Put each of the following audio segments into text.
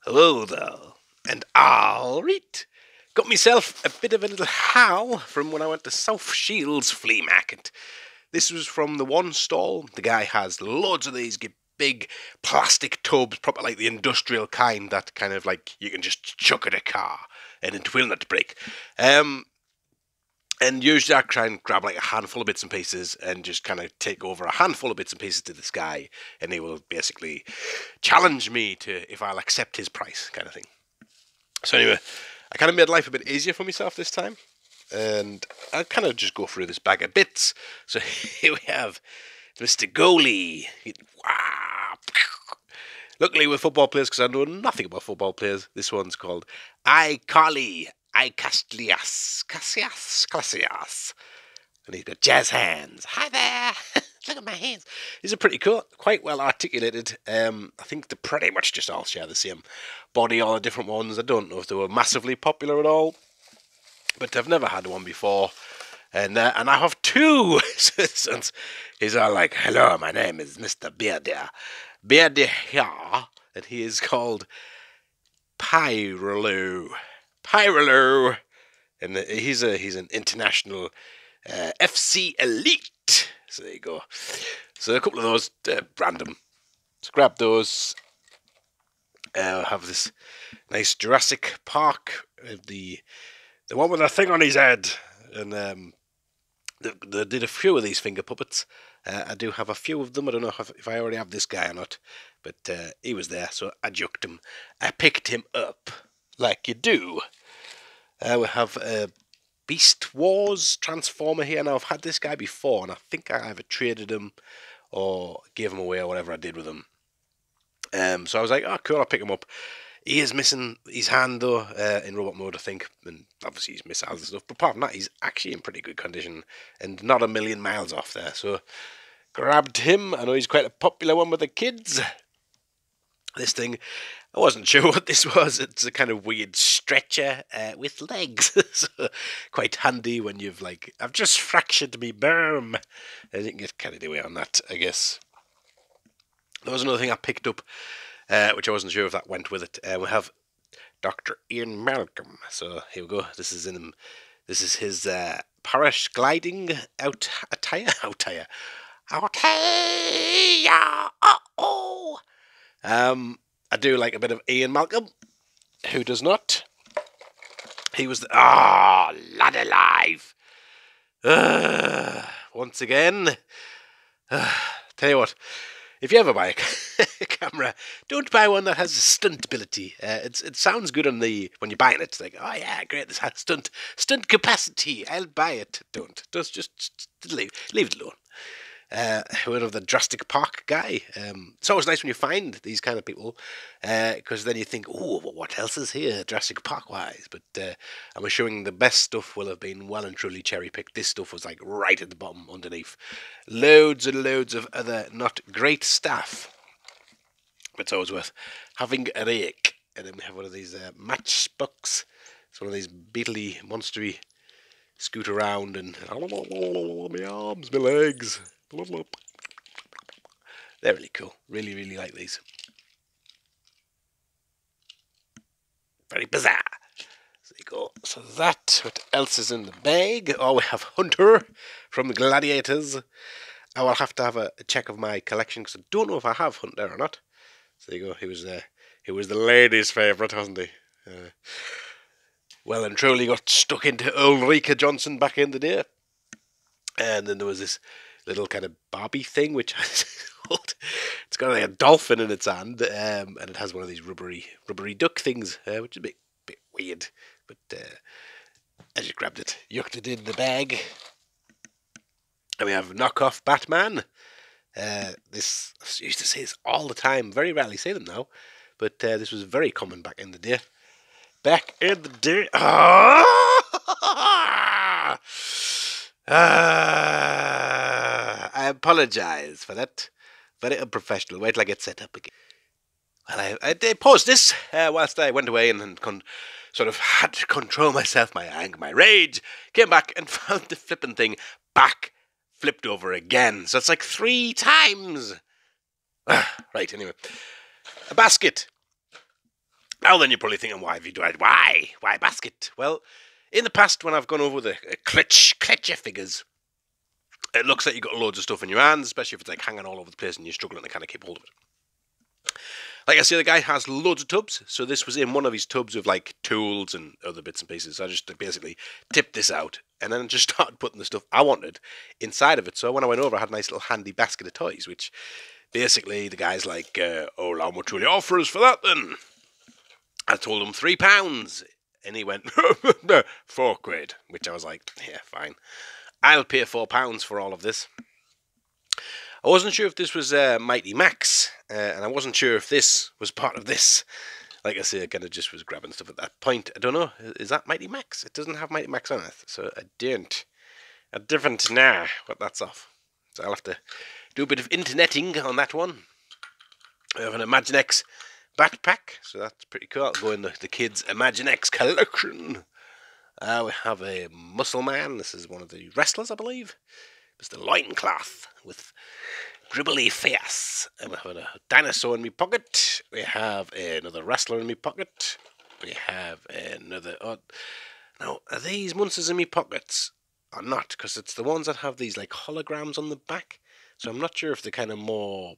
Hello there, and all right. Got myself a bit of a little haul from when I went to South Shields Flea Market. This was from the one stall. The guy has loads of these big plastic tubs, proper like the industrial kind, that kind of like you can just chuck at a car and it will not break. And usually I try and grab like a handful of bits and pieces and just kind of take over a handful of bits and pieces to this guy, and he will basically challenge me to if I'll accept his price, kind of thing. So anyway, I kind of made life a bit easier for myself this time, and I'll kind of just go through this bag of bits. So here we have Mr. Goalie. Wow. Luckily with football players, because I know nothing about football players, this one's called iCarly. Cassias. And he's got jazz hands. Hi there. Look at my hands. These are pretty cool. Quite well articulated. I think they pretty much just all share the same body, all the different ones. I don't know if they were massively popular at all, but I've never had one before. And I have two. He's all like, hello, my name is Mr. Beardeer. Beardeer here. And he is called Pyrolo. And he's an international FC elite. So there you go. So a couple of those random. So grab those. Have this nice Jurassic Park, the one with a thing on his head, and they did a few of these finger puppets. I do have a few of them. I don't know if I already have this guy or not, but he was there, so I juked him. I picked him up, like you do. We have a Beast Wars Transformer here. Now, I've had this guy before, and I think I either traded him or gave him away or whatever I did with him. So I was like, oh, cool, I'll pick him up. He is missing his hand, though, in robot mode, I think, and obviously he's missiles and stuff. But apart from that, he's actually in pretty good condition and not a million miles off there. So grabbed him. I know he's quite a popular one with the kids. This thing, I wasn't sure what this was. It's a kind of weird stretcher with legs. So quite handy when I've just fractured me berm. And you can get carried away on that, I guess. There was another thing I picked up, which I wasn't sure if that went with it. We have Dr. Ian Malcolm. So here we go. This is his paragliding attire. Uh-oh. I do like a bit of Ian Malcolm. Who does not? He was lad alive. Once again. Tell you what, if you ever buy a camera, don't buy one that has stunt ability. It sounds good when you're buying it. It's like, oh yeah, great, this has stunt capacity. I'll buy it. Don't. Just leave it alone. One of the Jurassic Park guy. It's always nice when you find these kind of people, because then you think, oh, what else is here Jurassic Park wise? But I'm assuming the best stuff will have been well and truly cherry picked. This stuff was like right at the bottom underneath. Loads and loads of other not great stuff. But it's always worth having a rake. And then we have one of these matchbooks. It's one of these beetly, monstery scoot around and my arms, my legs. They're really cool. Really, really like these. Very bizarre. So there you go. So what else is in the bag? Oh, we have Hunter from the Gladiators. I will have to have a check of my collection because I don't know if I have Hunter or not. So there you go. He was the ladies' favourite, wasn't he? Well and truly got stuck into Ulrika Johnson back in the day. And then there was this little kind of Barbie thing, which it's got like a dolphin in its hand, and it has one of these rubbery duck things, which is a bit weird. But I just grabbed it, yucked it in the bag. And we have Knockoff Batman. This I used to say this all the time. Very rarely say them now, but this was very common back in the day. I apologise for that. Very unprofessional. Wait till I get set up again. Well, I paused this whilst I went away and sort of had to control myself, my anger, my rage. Came back and found the flipping thing back flipped over again. So it's like 3 times. Right, anyway. A basket. Now then, you're probably thinking, why have you tried? Why basket? Well, in the past, when I've gone over the clutch of figures, it looks like you've got loads of stuff in your hands, especially if it's like hanging all over the place and you're struggling to kind of keep hold of it. Like I say, the guy has loads of tubs, so this was in one of his tubs of like tools and other bits and pieces. So I just basically tipped this out and then just started putting the stuff I wanted inside of it. So when I went over, I had a nice little handy basket of toys, which basically the guy's like, oh, how much will you offer us for that then? I told him £3, and he went, £4, which I was like, yeah, fine. I'll pay £4 for all of this. I wasn't sure if this was Mighty Max, and I wasn't sure if this was part of this. Like I say, I kind of just was grabbing stuff at that point. I don't know, is that Mighty Max? It doesn't have Mighty Max on it, so I don't know what that's off. So I'll have to do a bit of interneting on that one. We have an Imaginext backpack, so that's pretty cool. I'll go in the kids' Imaginext collection. We have a Muscle Man. This is one of the wrestlers, I believe. Just a loincloth with gribbly face. And we have a dinosaur in my pocket. We have another wrestler in my pocket. We have another... Oh, now, are these monsters in my pockets or not? Because it's the ones that have these like holograms on the back. So I'm not sure if they're kind of more...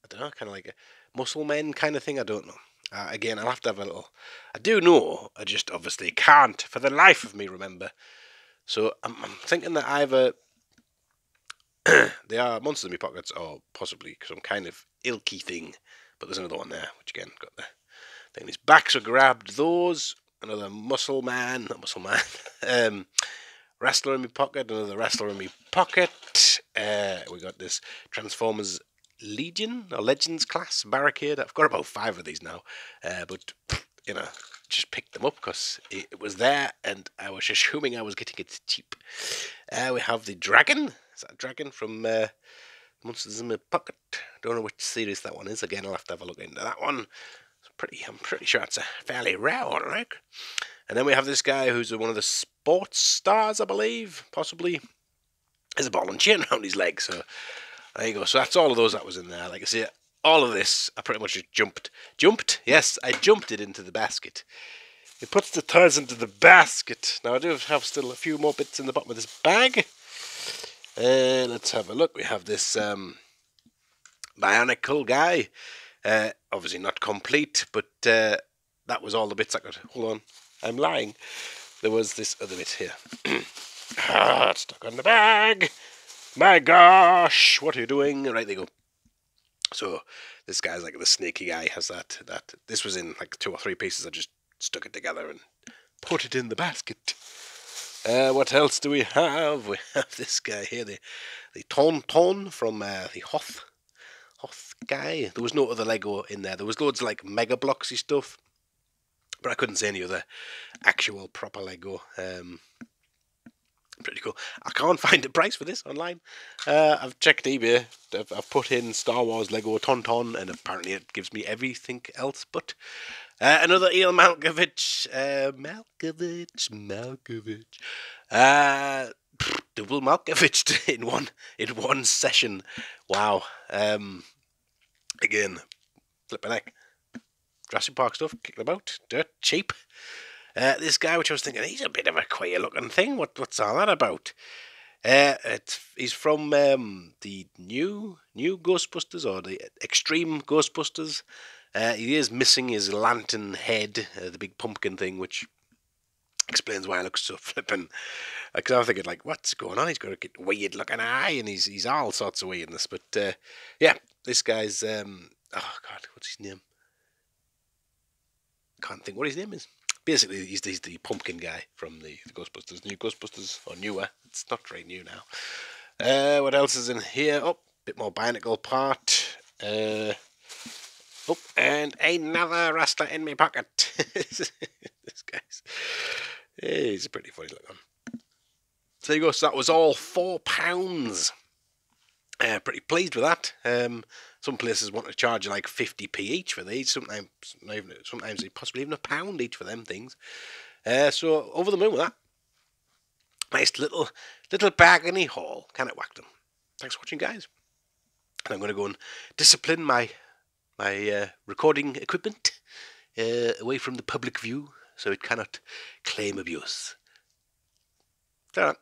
I don't know, kind of like a muscle men kind of thing. I don't know. Again, I'll have to have a little... I do know. I just obviously can't for the life of me remember. So I'm thinking that either... they are monsters in my pockets, or possibly some kind of ilky thing. But there's another one there, which again got the thing. His back, so grabbed those. Another muscle man, not muscle man. Wrestler in my pocket, another wrestler in my pocket. We got this Transformers Legion or Legends class Barricade. I've got about 5 of these now, but you know, just picked them up because it was there, and I was assuming I was getting it cheap. We have the dragon. Is that a dragon from Monsters in My Pocket? Don't know which series that one is. Again, I'll have to have a look into that one. I'm pretty sure it's a fairly rare one, right? And then we have this guy who's one of the sports stars, I believe, possibly. There's a ball and chain around his leg, so there you go. So that's all of those that was in there. Like I say, all of this, I pretty much just jumped. Yes, I jumped it into the basket. It puts the toys into the basket. Now I do have still a few more bits in the bottom of this bag. Let's have a look. We have this Bionicle guy. Obviously not complete, but that was all the bits I could... Hold on, I'm lying. There was this other bit here. It's stuck on the bag. My gosh, what are you doing? Right, there you go. So this guy's like the snaky guy, has that. This was in like 2 or 3 pieces. I just stuck it together and put it in the basket. What else do we have? We have this guy here, the Tauntaun from the Hoth guy. There was no other Lego in there. There was loads of like Mega Blocksy stuff, but I couldn't see any other actual proper Lego. Pretty cool. I can't find a price for this online. I've checked eBay. I've put in Star Wars Lego Tauntaun, and apparently it gives me everything else but another Eel Malkovich. Double Malkovich in one session. Wow. Again, flipping heck. Jurassic Park stuff, kicking about, dirt cheap. This guy, which I was thinking, he's a bit of a queer looking thing. What's all that about? He's from the new Ghostbusters, or the Extreme Ghostbusters. He is missing his lantern head, the big pumpkin thing, which explains why he looks so flippin'. Because I'm thinking, like, what's going on? He's got a weird looking eye, and he's all sorts of weirdness. But yeah, this guy's oh god, what's his name? Can't think what his name is. Basically, he's the pumpkin guy from the Ghostbusters. New Ghostbusters, or newer. It's not very new now. What else is in here? Oh, bit more Bionicle part. Oh, and another wrestler in my pocket. This guy's... He's a pretty funny looking. So there you go. So that was all £4. Pretty pleased with that. Some places want to charge you like 50p each for these. Sometimes possibly even £1 each for them things. So over the moon with that. Nice little bargainy haul. Can it whack them? Thanks for watching, guys. And I'm going to go and discipline my recording equipment away from the public view, so it cannot claim abuse. So,